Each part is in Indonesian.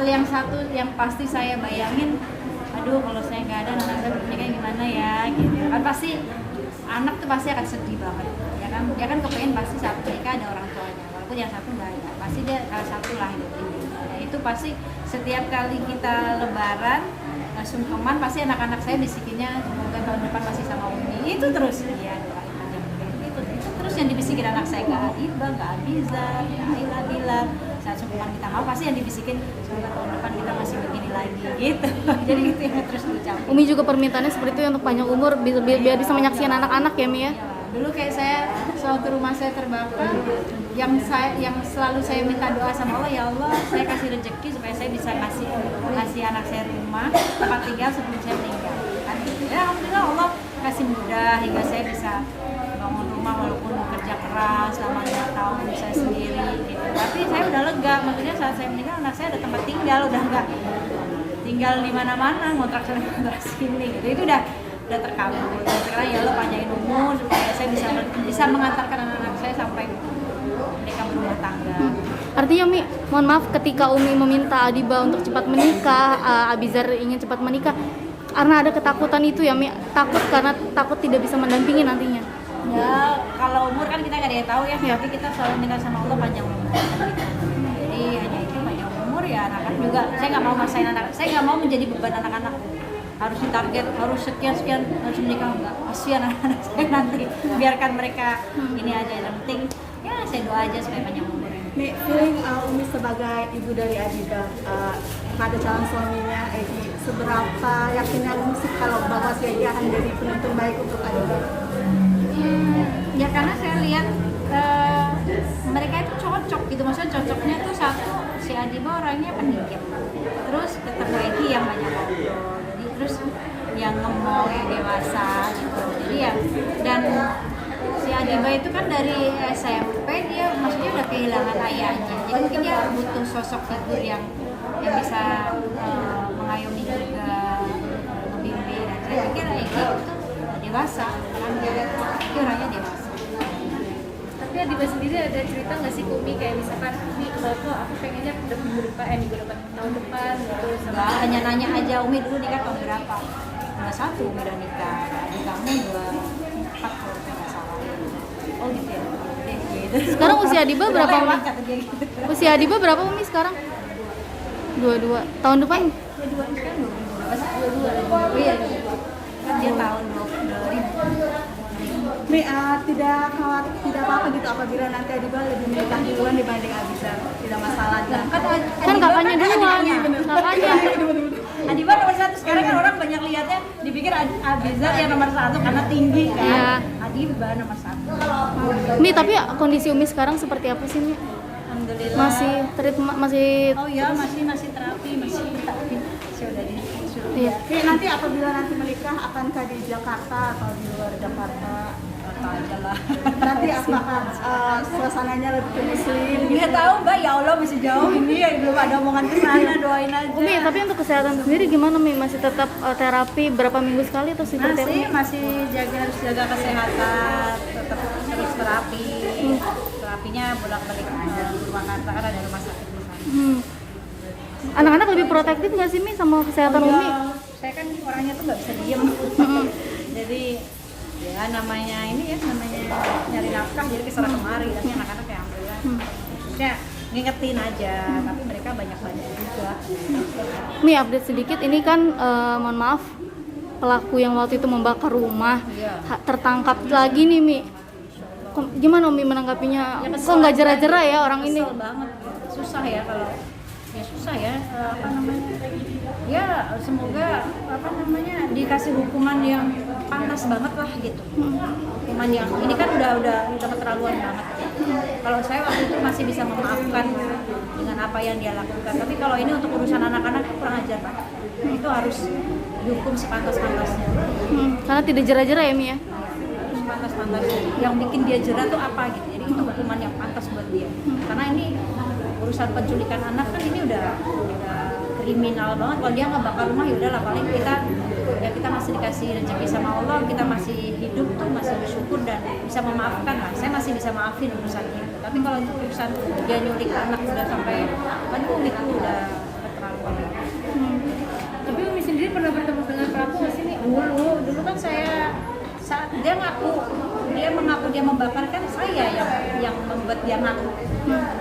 yang satu yang pasti saya bayangin, aduh kalau saya nggak ada anak saya bernikah gimana ya gitu kan. Pasti anak tuh pasti akan sedih banget ya kan, dia kan kepengen pasti saat menikah ada orang tuanya, walaupun yang satu nggak ada, pasti dia salah satu lah gitu. Nah, itu pasti setiap kali kita lebaran sungkeman pasti anak-anak saya bisikinnya semoga tahun depan masih sama Umi, itu terus ya doain aja itu terus yang dibisikin anak saya, nggak Iba, nggak Abiza, nggak Aila bilang saat sungkeman kita mau pasti yang dibisikin semoga tahun depan kita masih begini lagi gitu. Jadi itu yang terus diucapin. Umi juga permintaannya seperti itu ya, untuk panjang umur biar bisa menyaksikan anak-anak ya Mi ya. Dulu kayak saya sewaktu rumah saya terbakar, yang selalu saya minta doa sama Allah, ya Allah saya kasih rezeki supaya saya bisa kasih anak saya rumah tempat tinggal sebelum saya meninggal. Kan gitu. Ya alhamdulillah Allah kasih mudah hingga saya bisa bangun rumah walaupun kerja keras selama 5 tahun saya sendiri gitu. Tapi saya udah lega, maksudnya saat saya meninggal anak saya ada tempat tinggal, udah enggak tinggal di mana-mana ngontrak sana ngontrak sini gitu. Itu udah terkabul. Dan sekarang ya Allah panjangin umur supaya saya bisa mengantarkan anak-anak saya sampai mereka berumah tangga. Artinya Mi, mohon maaf ketika Umi meminta Adiba untuk cepat menikah, Abizar ingin cepat menikah, karena ada ketakutan itu ya Mi, takut tidak bisa mendampingi nantinya. Ya kalau umur kan kita nggak ada yang tahu ya, tapi kita selalu minta sama Allah panjang umur. Jadi hanya itu panjang umur ya, anak-anak juga. Saya nggak mau masain anak, saya nggak mau menjadi beban anak-anak. Harus ditarget, harus sekian harus menikah, enggak, kasihan anak-anak saya nanti. Biarkan mereka ini aja, yang penting ya saya doa aja supaya panjang umur. Nih, feeling Umi sebagai ibu dari Adiba pada calon suaminya Egi, seberapa yakinnya Umi sih kalau bahwa si Egi akan jadi penuntun baik untuk Adiba? Ya karena saya lihat mereka itu cocok gitu, maksudnya cocoknya tuh satu, si Adiba orangnya pendiam, terus ketemu Egi yang banyak ngobrol, jadi terus yang ngomong yang dewasa gitu, jadi ya. Dan si Adiba itu kan dari SMP dia maksudnya udah kehilangan ayahnya, jadi mungkin dia butuh sosok figur yang bisa mengayomi juga, membimbing. Dan saya pikir Egi itu dewasa, kan dia orangnya dewasa. Tapi Adiba sendiri ada cerita nggak sih ke Umi kayak misalkan Umi kok aku pengennya minggu depan tahun depan gitu sama Nggak, hanya nanya aja Umi dulu nikah tahun berapa? 21 Umi udah nikah, adik kamu 24 kalau nggak salah. Oh gitu ya. Gitu. Sekarang usia Adiba berapa Umi? Lewat, kata dia gitu. Usia Adiba berapa Umi sekarang? 22. Tahun depan? Ya dua sekarang 22. Iya. Kan dia tahun 2000. Nih, tidak apa-apa gitu apabila nanti Adiba lebih menikah duluan dibanding Abizar, tidak masalah. Kan kakaknya duluan. Kakaknya. Adiba nomor 1 sekarang kan orang banyak lihatnya dipikir Abizar yang nomor 1 karena tinggi kan. Iya. Adiba nomor 1. Mi, tapi kondisi Umi sekarang seperti apa sih Mi? Alhamdulillah. Masih Oh iya, masih terapi. Saya udah di iya. Nih, nanti apabila nanti menikah akankah di Jakarta atau di luar Jakarta? aja lah. Nanti apakah suasananya lebih ke muslim? Nggak tahu Mbak, ya Allah masih jauh ini ya, belum ada omongan ke sana, doain aja. Umi, tapi untuk kesehatan sendiri gimana Mi? Masih tetap terapi berapa minggu sekali atau seperti apa? Masih harus jaga kesehatan, tetap terus terapi. Terapinya bolak-balik di Purwakarta, kan ada rumah sakit di sana. Anak-anak lebih protektif nggak sih Mi sama kesehatan Umi? Saya kan orangnya tuh nggak bisa diem. Jadi ya namanya nyari nafkah, jadi kesana kemari. Tapi anak-anak ya alhamdulillah. Ya ngingetin aja, tapi mereka banyak juga. Mi, update sedikit, ini kan mohon maaf, pelaku yang waktu itu membakar rumah tertangkap lagi nih Mi. Gimana Umi menanggapinya? Ya, kok nggak jera-jera ya orang ini? Kesel banget, susah ya kalau susah ya ya semoga dikasih hukuman yang pantas banget lah gitu. Hukuman yang ini kan udah keterlaluan banget. Kalau saya waktu itu masih bisa memaafkan dengan apa yang dia lakukan, tapi kalau ini untuk urusan anak-anak kurang ajar Pak. Itu harus dihukum sepantas-pantasnya. Karena tidak jera-jera ya Mi ya? Pantas-pantasnya. Yang bikin dia jerah tuh apa gitu. Jadi itu hukuman yang pantas buat dia. Karena ini urusan penculikan anak kan ini udah kriminal banget. Kalau dia ngebakar rumah ya udahlah, paling kita masih dikasih rezeki sama Allah, kita masih hidup tuh masih bersyukur dan bisa memaafkan lah. Saya masih bisa maafin urusannya. Tapi kalau urusan dia nyulik anak udah sampai kan itu udah keterlaluan. Tapi Umi sendiri pernah bertemu dengan pelaku nggak sih nih? Dulu kan saya saat dia mengaku dia membakar kan saya yang membuat dia ngaku.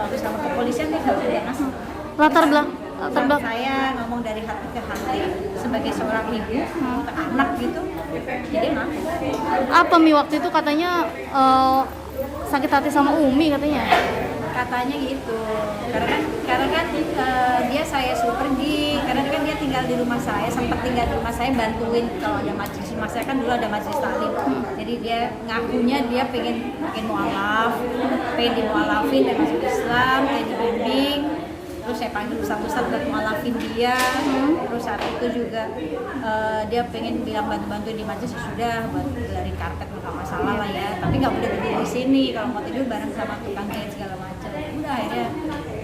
Waktu sama kepolisian dia nggak ada ngasih. Latar belakang Saya ngomong dari hati ke hati sebagai seorang ibu ke anak gitu, jadi ngaku. apa Mi waktu itu katanya sakit hati sama Umi katanya. Katanya gitu, karena kan dia saya suruh pergi, karena kan dia tinggal di rumah saya, sempat tinggal di rumah saya bantuin kalau ada majelis. Rumah saya kan dulu ada majelis taklim, jadi dia ngakunya dia pengen mualaf, pengen dimualafin dan masuk Islam, pengen dibimbing. Terus saya panggil ustaz-ustaz buat mualafin dia. Terus saat itu juga dia pengen bilang bantu-bantu di majelis, sudah buat dari karpet nggak masalah lah ya, tapi nggak boleh tidur di sini, kalau mau tidur bareng sama tukang jahit segala macam. Udah akhirnya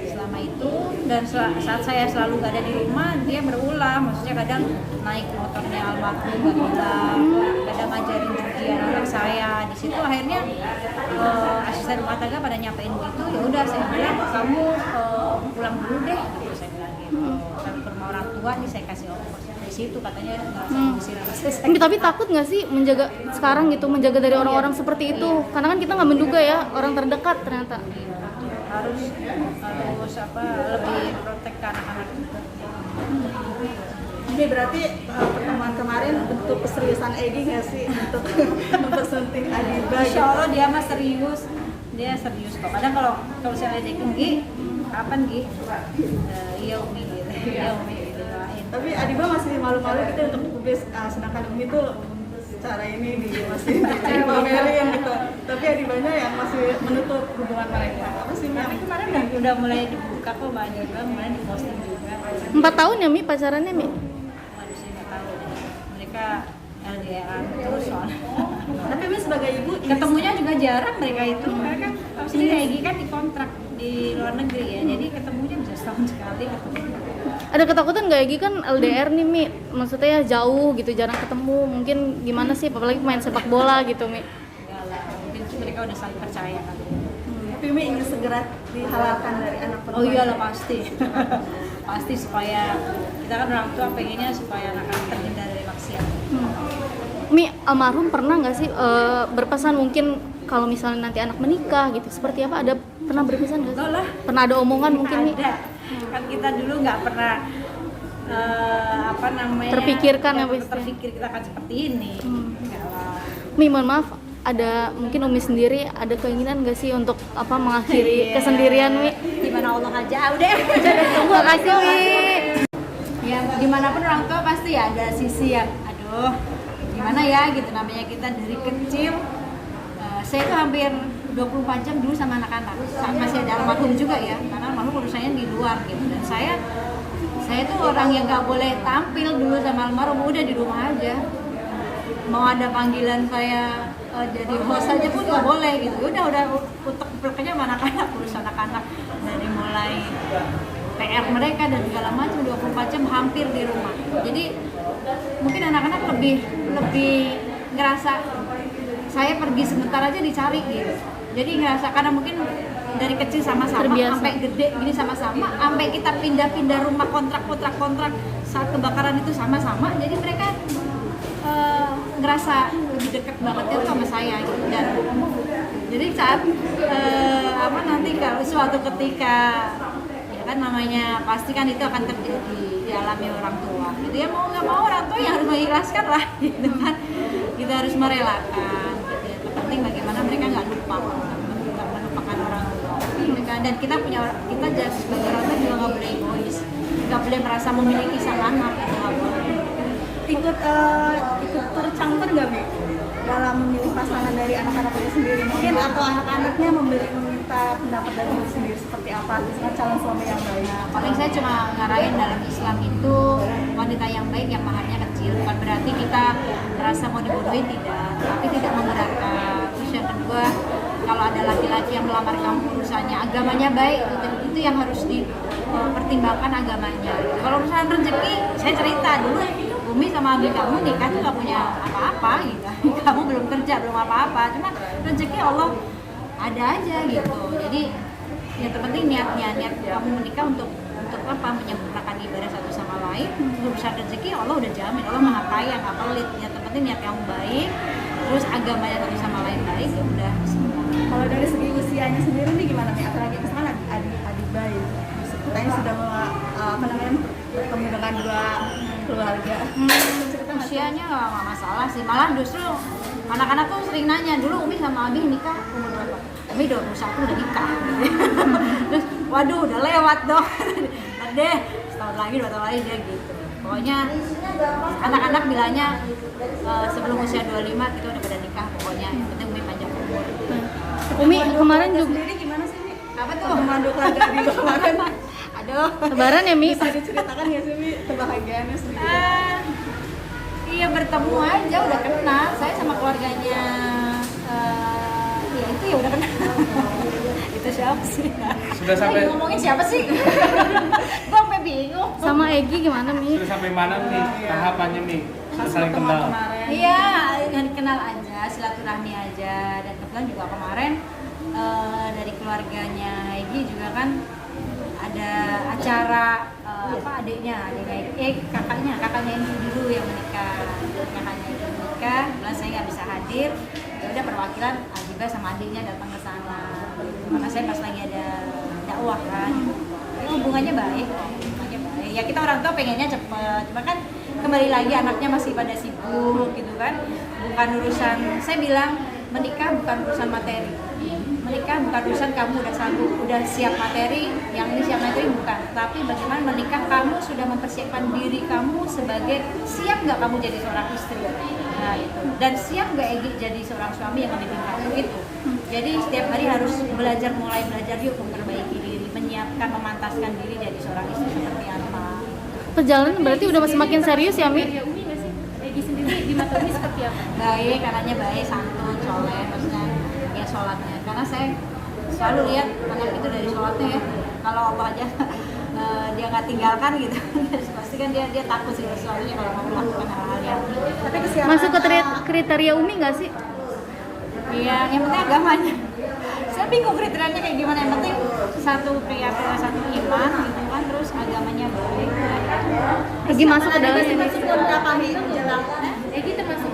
selama itu dan saat saya selalu nggak ada di rumah, dia berulang, maksudnya kadang naik motornya almarhum nggak bilang, kadang ngajarin ujian anak saya. Di situ akhirnya asisten rumah tangga pada nyampein itu, ya udah saya bilang kamu pulang dulu deh, gitu saya bilang gitu. Kan ke rumah orang tua nih saya kasih ongkos. Di situ katanya nggak usah ngusir Umi, tapi takut nggak sih menjaga sekarang gitu, menjaga dari orang-orang seperti itu? Karena kan kita nggak menduga ya orang terdekat ternyata. harus lebih protek ke anak-anak juga. Ini berarti pertemuan kemarin bentuk keseriusan Egi nggak sih untuk mempersunting Adiba? Insya Allah dia mah serius, kok. Kadang kalau saya ledekin, Gi, kapan Gi? Iya Umi gitu, iya Umi gitu doain. Tapi Adiba masih malu-malu gitu untuk publis, sedangkan Umi tuh secara ini masih dipamerin gitu. Tapi Adibanya yang masih menutup hubungan mereka. Apa sih Tapi Mbak? kemarin udah mulai dibuka kok Mbak Adiba, kemarin diposting juga. 4 tahun ya Mi pacarannya Mi? Waduh saya nggak tahu deh. Mereka LDR terus soalnya. Tapi Umi sebagai ibu Ketemunya juga jarang mereka itu, karena kan tahu sendiri Egi kan dikontrak di luar negeri ya, jadi ketemunya bisa setahun sekali ketemu. Ada ketakutan nggak Egi kan LDR nih Mi? Maksudnya jauh gitu, jarang ketemu. Mungkin gimana sih, apalagi main sepak bola gitu Mi? Enggak lah, mungkin mereka udah saling percaya kali. Tapi Umi ingin segera dihalalkan dari anak perempuan. Oh iyalah pasti. Pasti supaya kita kan orang tua pengennya supaya anak-anak terhindar dari maksiat. Mi, almarhum pernah nggak sih berpesan mungkin kalau misalnya nanti anak menikah gitu, seperti apa? Ada pernah berpesan nggak sih? Enggak lah. Pernah ada omongan mungkin Mi? Ada. Kan kita dulu nggak pernah Terpikirkan ya, nggak Bu, terpikir kita akan seperti ini. Enggak lah. Mi, mohon maaf, ada mungkin Umi sendiri ada keinginan nggak sih untuk mengakhiri Iya. kesendirian Mi? Gimana Allah aja udah. Terima kasih Mi. Ya dimanapun orang tua pasti ya ada sisi yang aduh gimana ya gitu, namanya kita dari kecil. Saya tuh hampir 24 jam dulu sama anak-anak, masih ada almarhum juga ya, karena almarhum urusannya di luar gitu. Dan saya tuh orang yang nggak boleh tampil dulu sama almarhum, udah di rumah aja. Mau ada panggilan saya jadi host aja pun nggak boleh gitu. Udah utek-uteknya sama anak-anak, urus anak-anak dari mulai PR mereka dan segala macam 24 jam hampir di rumah. Jadi mungkin anak-anak lebih ngerasa saya pergi sebentar aja dicari gitu. Jadi ngerasa karena mungkin dari kecil sama-sama Terbiasa. sampai gede gini sama-sama, sampai kita pindah-pindah rumah kontrak saat kebakaran itu sama-sama. Jadi mereka ngerasa lebih dekat banget ya sama saya gitu. Dan jadi saat nanti kalau suatu ketika ya kan namanya pasti kan itu akan terjadi dialami orang tua gitu ya, mau nggak mau orang tua yang harus mengikhlaskan lah gitu kan, kita harus merelakan gitu ya. Terpenting bagaimana mereka nggak melupakan orang tua mereka, dan kita sebagai orang tua juga nggak boleh egois, nggak boleh merasa memiliki sang anak, itu nggak boleh. ikut tercampur nggak Mi dalam memilih pasangan dari anak-anaknya sendiri mungkin, atau anak-anaknya meminta pendapat dari Umi sendiri seperti apa misalnya calon suami yang baik? Paling saya cuma ngarahin dalam Islam itu wanita yang baik yang maharnya kecil, bukan berarti kita merasa mau dibodohin, tidak, tapi tidak memberatkan. Terus yang kedua, kalau ada laki-laki yang melamar kamu urusannya agamanya baik, itu yang harus dipertimbangkan agamanya. Kalau urusan rezeki, saya cerita dulu Umi sama Abi kamu nikah tuh gak punya apa-apa gitu. Kamu belum kerja, belum apa-apa, cuma rezeki Allah ada aja gitu. Jadi yang terpenting niat kamu menikah untuk apa, menyempurnakan beribadah satu sama lain, urusan rezeki Allah udah jamin, Allah maha kaya, nggak pelit. Yang terpenting niat kamu baik, terus agamanya satu sama lain baik, ya udah. Kalau dari segi usianya sendiri nih gimana nih? Apalagi misalkan adik bayi, katanya sudah bertemu dengan dua keluarga. Cerita nggak sih? Usianya nggak masalah sih, malah justru anak-anak tuh sering nanya, dulu Umi sama Abi nikah umur berapa? Umi 21 udah nikah. Terus waduh udah lewat dong. Deh setahun lagi 2 tahun lagi dia gitu. Pokoknya anak-anak bilangnya sebelum usia 25 kita udah pada nikah, pokoknya yang penting Umi panjang umur. Umi kemarin juga Sendiri gimana sih Mi? Apa tuh? Memandu keluarga di kemarin Aduh. lebaran ya Mi. bisa diceritakan nggak sih Mi kebahagiaannya sendiri? Iya bertemu aja udah kenal. Saya sama keluarganya ya itu ya udah kenal. Itu siapa sih? Sudah sampai ngomongin siapa sih? Gue sampai bingung. Sama Egi gimana Mi? sudah sampai mana nih tahapannya nih? Saling kenal. Iya, kenal aja, silaturahmi aja. Dan kebetulan juga kemarin dari keluarganya Egi juga kan ada acara kakaknya Egi dulu yang menikah. Kakaknya Egi menikah, kebetulan saya nggak bisa hadir. Ya udah perwakilan Abiba sama adiknya datang ke sana. Karena saya pas lagi ada dakwah kan. Ya, hubungannya baik. Ya kita orang tua pengennya cepet, cuma kan kembali lagi anaknya masih pada sibuk gitu kan. Bukan urusan, saya bilang menikah bukan urusan materi. Menikah bukan urusan kamu udah sanggup, udah siap materi, yang ini siap materi bukan. Tapi bagaimana menikah kamu sudah mempersiapkan diri kamu sebagai siap nggak kamu jadi seorang istri. Nah itu. Dan siap nggak Egi jadi seorang suami yang membimbing kamu itu. Jadi setiap hari harus mulai belajar yuk memperbaiki diri, menyiapkan, memantaskan diri jadi seorang istri seperti apa. Perjalanan berarti udah semakin serius ya Mi? Ya Umi nggak sih? Egi sendiri di mata Umi seperti apa? Baik, anaknya baik, santun, soleh, maksudnya ya sholatnya. Karena saya selalu lihat anak itu dari sholatnya ya. Kalau apa aja dia nggak tinggalkan gitu, pasti kan dia takut sih soalnya kalau mau melakukan hal-hal yang Tapi kesiapan Masuk ke kriteria Umi nggak sih? iya, yang penting agamanya. Saya bingung kriterianya kayak gimana, yang penting satu keyakinan, satu iman gitu kan, terus agamanya baik. Egi masuk ke dalam ini ini. masuk berapa Mi menjelang? Egi termasuk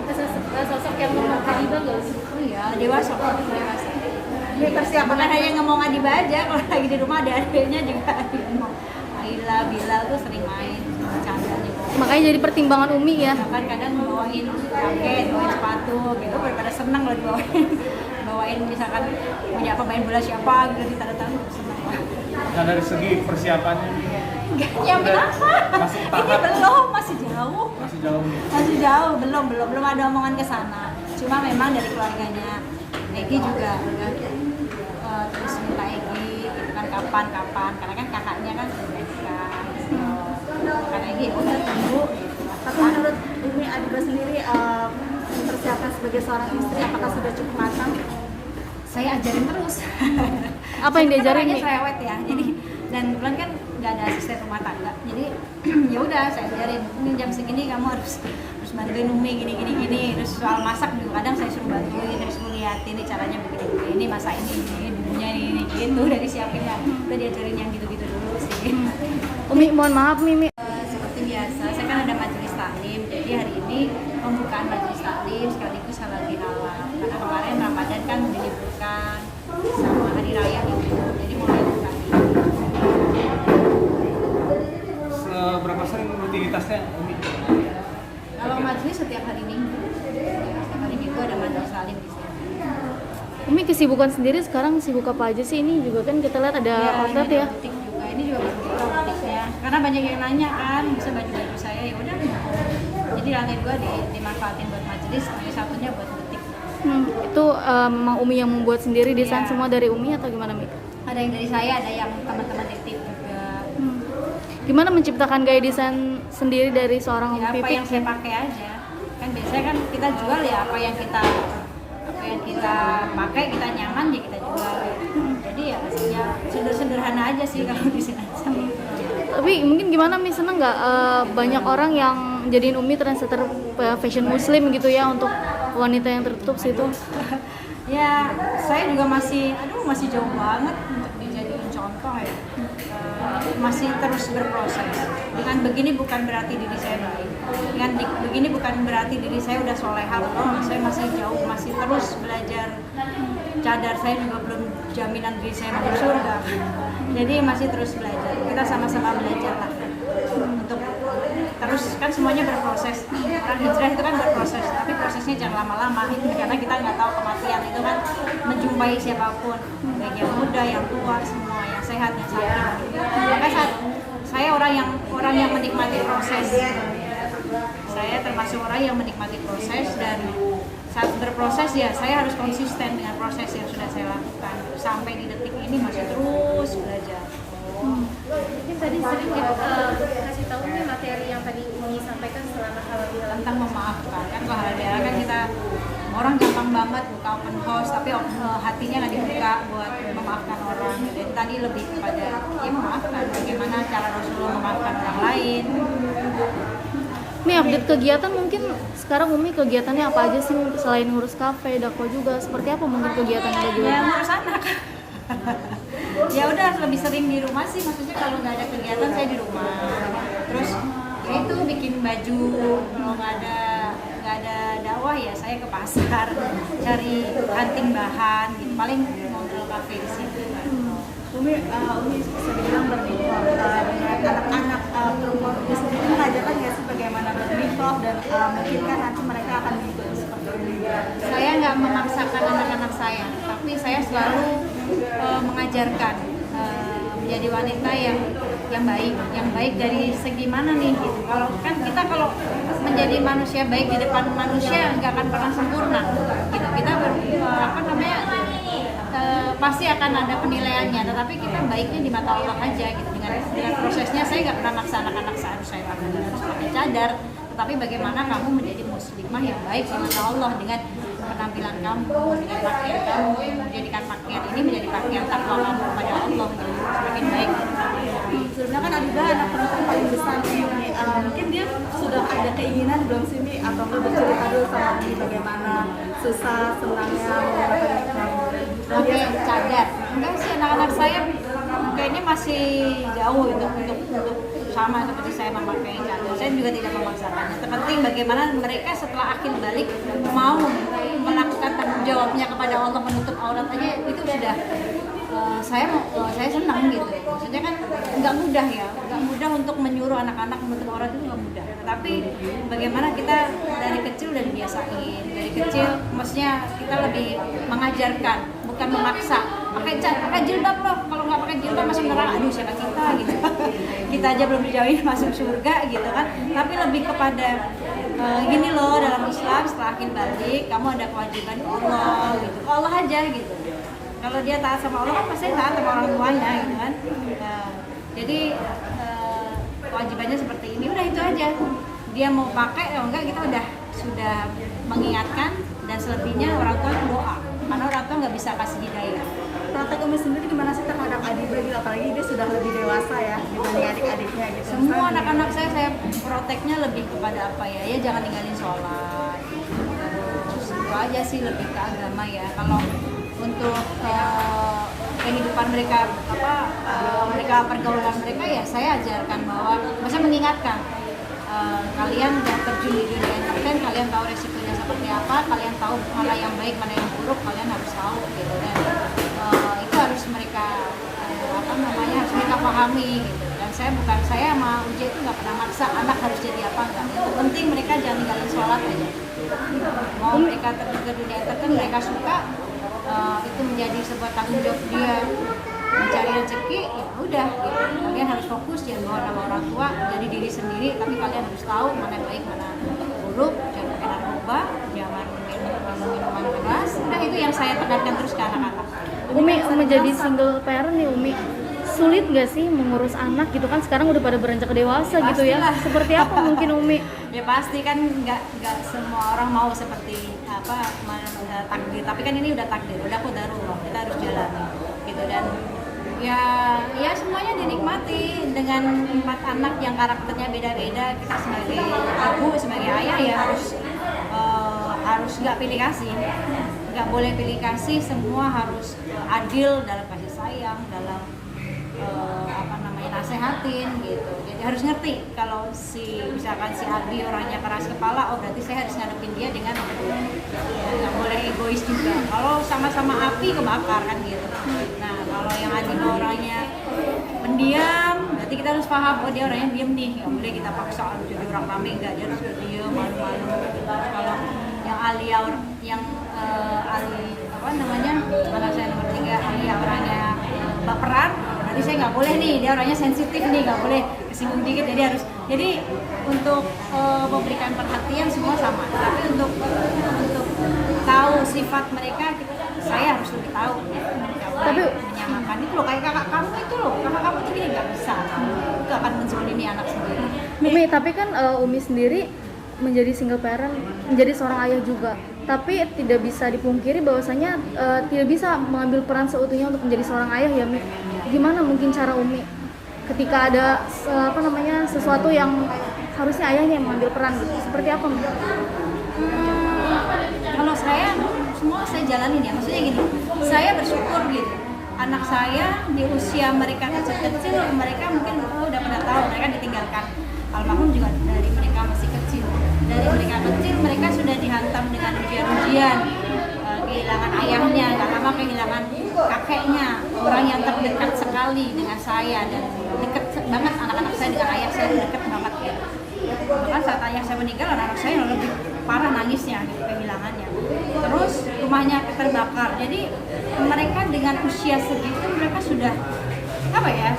sosok yang ngomong Adiba nggak sih? Oh iya, dewasa. Mi persiapan Bukan hanya ngomong Adiba aja, kalau lagi di rumah ada adiknya juga ngomong. Aila, Bilal tuh sering main, bercanda nih. Makanya jadi pertimbangan Umi ya. Bahkan kadang bawain jaket, bawain sepatu gitu, pada seneng loh bawain misalkan punya pemain bola siapa gitu ditanda-tanda seneng lah. Nah dari segi persiapannya Nyiapin apa? Masih Ini tahap. belum, masih jauh. masih jauh nih. Belum ada omongan ke sana. Cuma memang dari keluarganya Egi juga udah terus minta Egi gitu kan kapan karena kan kakaknya kan sudah nikah. Karena Egi udah tunggu. Tapi menurut Umi Adiba sendiri persiapan sebagai seorang istri apakah sudah cukup matang? Saya ajarin terus. Apa yang diajarin Orangnya Mi? cerewet ya. Jadi dan kebetulan kan nggak ada asisten rumah tangga. Jadi ya udah saya ajarin. Ini jam segini kamu harus bantuin Umi gini. Terus soal masak juga kadang saya suruh bantuin, saya suruh liatin ini caranya begini. Ini masak ini bumbunya ini gitu udah disiapin ya. Udah diajarin yang gitu-gitu dulu sih. Umi mohon maaf Mi. Seperti biasa, saya kan ada majelis taklim. Jadi hari ini pembukaan majelis taklim sekaligus halal bihalal. Karena kemarin Ramadan kan diliburkan sama hari raya gitu. Jadi mulai buka. Seberapa sering rutinitasnya Umi? Kalau majelis setiap hari Minggu. Setiap hari Minggu ada majelis taklim di sini. Umi kesibukan sendiri sekarang sibuk apa aja sih? Ini juga kan kita lihat ada outlet ini ya. ada butik juga. Ini juga berbuka butiknya. Karena banyak yang nanya kan, bisa baju-baju saya ya udah. Jadi lantai 2 dimanfaatin buat majelis, lantai satunya buat butik. Itu memang Umi yang membuat sendiri desain Iya. semua dari Umi atau gimana Mi? Ada yang dari saya, ada yang teman-teman titip juga. Gimana menciptakan gaya desain sendiri dari seorang Ya, Umi apa Pipik? yang saya pakai aja. Kan biasanya kan kita jual ya apa yang kita pakai, kita nyaman ya kita jual. Jadi ya sederhana aja sih kalau di sini. Tapi mungkin gimana Mi, seneng nggak banyak orang yang jadiin Umi trendsetter fashion muslim gitu ya untuk wanita yang tertutup situ? Ya, saya juga masih jauh banget untuk dijadiin contoh ya. masih terus berproses. Dengan begini bukan berarti diri saya baik. Dengan begini bukan berarti diri saya udah solehah. Saya masih jauh, masih terus belajar. Cadar saya juga belum jaminan diri saya masuk surga. Jadi masih terus belajar. Kita sama-sama belajar lah. Untuk terus kan semuanya berproses. Orang hijrah itu kan berproses, tapi prosesnya jangan lama-lama. Karena kita nggak tahu kematian itu kan menjumpai siapapun, baik yang muda, yang tua, semua yang sehat, yang sakit. Maka saya orang yang menikmati proses. Saya termasuk orang yang menikmati proses, dan saat berproses ya saya harus konsisten dengan proses yang sudah saya lakukan. Sampai di detik ini masih terus belajar. Mungkin tadi sedikit kasih tahu nih materi yang tadi Umi sampaikan selama halal bihalal Tentang memaafkan, kan kalau halal bihalal kan kita orang gampang banget buka open house, tapi hatinya nggak dibuka buat memaafkan orang. Jadi tadi lebih kepada ya memaafkan, bagaimana cara Rasulullah memaafkan orang lain. Mi update kegiatan mungkin sekarang Umi kegiatannya apa aja sih selain ngurus kafe, dakwah juga seperti apa mungkin kegiatannya bagi Ya Umi? ngurus anak. Ya udah lebih sering di rumah sih, maksudnya kalau nggak ada kegiatan saya di rumah. Terus ya itu bikin baju, kalau nggak ada dakwah ya saya ke pasar cari hunting bahan gitu. Paling ngobrol kafe di situ. Umi bisa bilang bermimpi dengan anak-anak perempuan Umi sendiri mengajarkan nggak sih bagaimana bermimpi dan mungkin kan nanti mereka akan mengikuti seperti ini. Saya nggak memaksakan anak-anak saya, tapi saya selalu mengajarkan menjadi wanita yang baik dari segi mana nih gitu. Kalau kan kita kalau menjadi manusia baik di depan manusia nggak akan pernah sempurna gitu. Kita pasti akan ada penilaiannya, tetapi kita baiknya di mata Allah aja gitu. Dengan prosesnya saya nggak pernah maksa anak-anak saya harus pakai cadar, tetapi bagaimana kamu menjadi muslimah yang baik di mata Allah dengan penampilan kamu, dengan pakaian kamu, menjadikan pakaian ini menjadi pakaian takwa kamu kepada Allah gitu. Semakin baik. Sebenarnya kan Adiba anak perempuan paling besar nih. Mungkin dia sudah ada keinginan belum sih Mi, atau nggak bercerita dulu sama Mi bagaimana susah senangnya menggunakan nikah. Pakai cadar. Enggak sih, anak-anak saya kayaknya masih jauh untuk sama seperti saya memakai cadar. Saya juga tidak memaksakannya. Terpenting bagaimana mereka setelah akhir balik mau melakukan tanggung jawabnya kepada Allah, menutup aurat aja itu sudah saya senang gitu. Maksudnya kan nggak mudah ya, nggak mudah untuk menyuruh anak-anak menutup aurat itu nggak mudah. Tapi bagaimana kita dari kecil udah dibiasain, dari kecil maksudnya kita lebih mengajarkan, bukan memaksa. Pakai jilbab loh, kalau nggak pakai jilbab masuk neraka, aduh siapa kita gitu. Kita aja belum dijauhin masuk surga gitu kan. Tapi lebih kepada gini loh, dalam Islam setelah akhir balik kamu ada kewajiban Allah gitu, ke Allah aja gitu. Kalau dia taat sama Allah kan pasti taat sama orang tuanya gitu kan. Jadi kewajibannya seperti ini, udah itu aja. Dia mau pakai atau enggak kita sudah mengingatkan, dan selebihnya orang tua doa. Karena orang tua nggak bisa kasih hidayah. Praktek Umi sendiri gimana sih terhadap Adiba gitu, apalagi dia sudah lebih dewasa ya dibanding adik-adiknya gitu. Semua anak-anak saya proteknya lebih kepada apa ya? Ya jangan ninggalin sholat. Terus itu aja sih, lebih ke agama ya. Kalau untuk kehidupan mereka pergaulan mereka ya saya ajarkan bahwa maksudnya mengingatkan kalian udah terjun di dunia entertain, kalian tahu resikonya seperti apa, kalian tahu mana yang baik mana yang buruk, kalian harus tahu gitu. Dan itu harus mereka harus mereka pahami gitu. Dan saya sama Uji itu nggak pernah maksa anak harus jadi apa enggak. Yang penting mereka jangan ninggalin sholat aja. Mau mereka terjun ke dunia entertain, mereka suka, itu menjadi sebuah tanggung jawab dia mencari rezeki, ya udah gitu. Kalian harus fokus jangan bawa nama orang tua, jadi diri sendiri, tapi kalian harus tahu mana baik mana buruk. Jangan pakai narkoba, jangan minum minuman keras. Nah itu yang saya tekankan terus ke anak-anak. Umi menjadi single parent nih Umi, sulit nggak sih mengurus anak gitu kan, sekarang udah pada beranjak dewasa gitu ya? Pastilah. Seperti apa mungkin Umi? Ya pasti kan nggak semua orang mau seperti takdir, tapi kan ini udah takdir, udah qadarullah, kita harus jalani gitu. Dan ya semuanya dinikmati dengan 4 anak yang karakternya beda-beda. Kita sebagai ibu, sebagai ayah ya harus nggak pilih kasih, nggak boleh pilih kasih, semua harus adil dalam kasih sayang, dalam apa namanya, nasehatin gitu. Jadi harus ngerti kalau misalkan si Abi orangnya keras kepala, oh berarti saya harus ngadepin dia dengan nggak boleh egois juga. Kalau sama-sama api kebakar kan gitu. Nah kalau yang Adi orangnya pendiam, berarti kita harus paham, oh dia orangnya diem nih, nggak boleh kita paksa jadi orang rame, enggak, dia harus diem, malu-malu. Kalau yang Alia, Ali apa namanya, anak saya nomor 3, Alia orangnya baperan, berarti saya nggak boleh nih, dia orangnya sensitif nih, nggak boleh kesinggung dikit, jadi untuk memberikan perhatian semua sama, tapi untuk tahu sifat mereka saya harus lebih tahu ya. Tapi menyamakan itu loh, kayak kakak kamu tuh gini, nggak bisa, itu akan menzolimi anak sendiri. Umi, tapi kan Umi sendiri menjadi single parent, menjadi seorang ayah juga, tapi tidak bisa dipungkiri bahwasanya tidak bisa mengambil peran seutuhnya untuk menjadi seorang ayah ya Mi. Gimana mungkin cara Umi ketika ada sesuatu yang harusnya ayahnya yang mengambil peran gitu, seperti apa Mi? Kalau saya semua saya jalanin ya, maksudnya gini, saya bersyukur gitu, anak saya di usia mereka kecil-kecil, mereka mungkin udah pada tahu mereka ditinggalkan almarhum juga dari mereka masih kecil. Dari mereka kecil mereka sudah dihantam dengan ujian-ujian, kehilangan ayahnya, gak lama kehilangan kakeknya, orang yang terdekat sekali dengan saya, dan dekat banget anak-anak saya dengan ayah saya, dekat banget gitu. Bahkan saat ayah saya meninggal, anak saya lebih parah nangisnya gitu, kehilangannya. Terus rumahnya terbakar. Jadi mereka dengan usia segitu mereka sudah apa ya?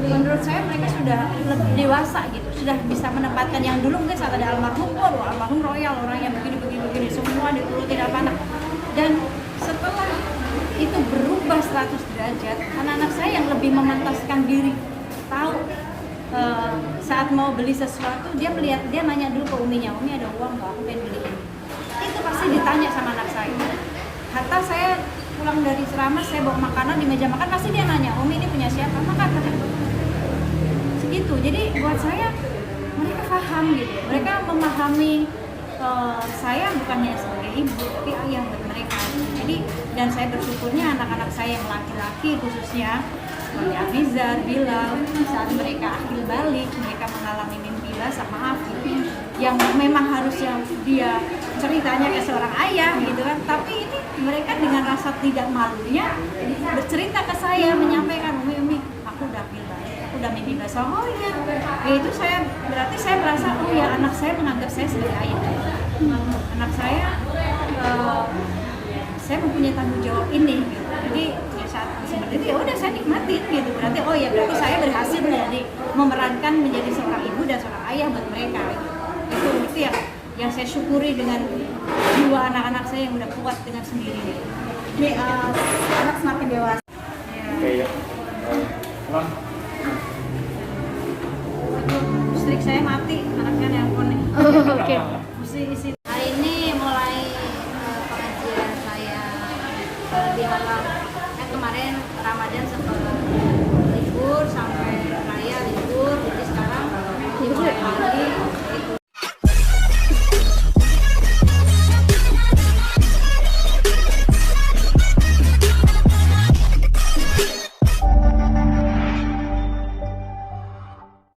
Menurut saya mereka sudah lebih dewasa gitu, sudah bisa menempatkan yang dulu mungkin saat ada almarhum, almarhum royal, orang yang begini semua diturutin apa anak. Dan setelah itu berubah 100 derajat, anak-anak saya yang lebih memantaskan diri, tahu saat mau beli sesuatu dia nanya dulu ke uminya, Umi ada uang nggak, aku pengen beli ini. Itu pasti ditanya sama anak saya. Hatta saya pulang dari ceramah, saya bawa makanan di meja makan, pasti dia nanya, Umi ini punya siapa, makan. Segitu. Jadi buat saya mereka paham gitu, mereka memahami saya bukannya sebagai ibu, tapi ayah buat mereka. Jadi dan saya bersyukurnya anak-anak saya yang laki-laki khususnya seperti Abizar, Bilal, saat mereka akhir balik, mereka mengalami mimpi basah, maaf gitu, yang memang harusnya dia ceritanya ke seorang ayah gitu kan, tapi ini mereka dengan rasa tidak malunya bercerita ke saya, menyampaikan, Umi, aku udah balik, aku udah mimpi basah. Oh iya, itu berarti saya merasa, oh ya anak saya menganggap saya sebagai ayah. Anak saya mempunyai tanggung jawab ini gitu. Jadi saat seperti itu ya udah saya nikmatin gitu, berarti oh ya berarti saya berhasil memerankan menjadi seorang ibu dan seorang ayah buat mereka gitu. Itu yang saya syukuri dengan jiwa anak-anak saya yang udah kuat dengan sendiri. Ini anak semakin dewasa. Oke ya. Listrik saya mati, anaknya nelpon nih. Oke. Isi hari ini mulai pengajian saya di alam. Kemarin Ramadan sempat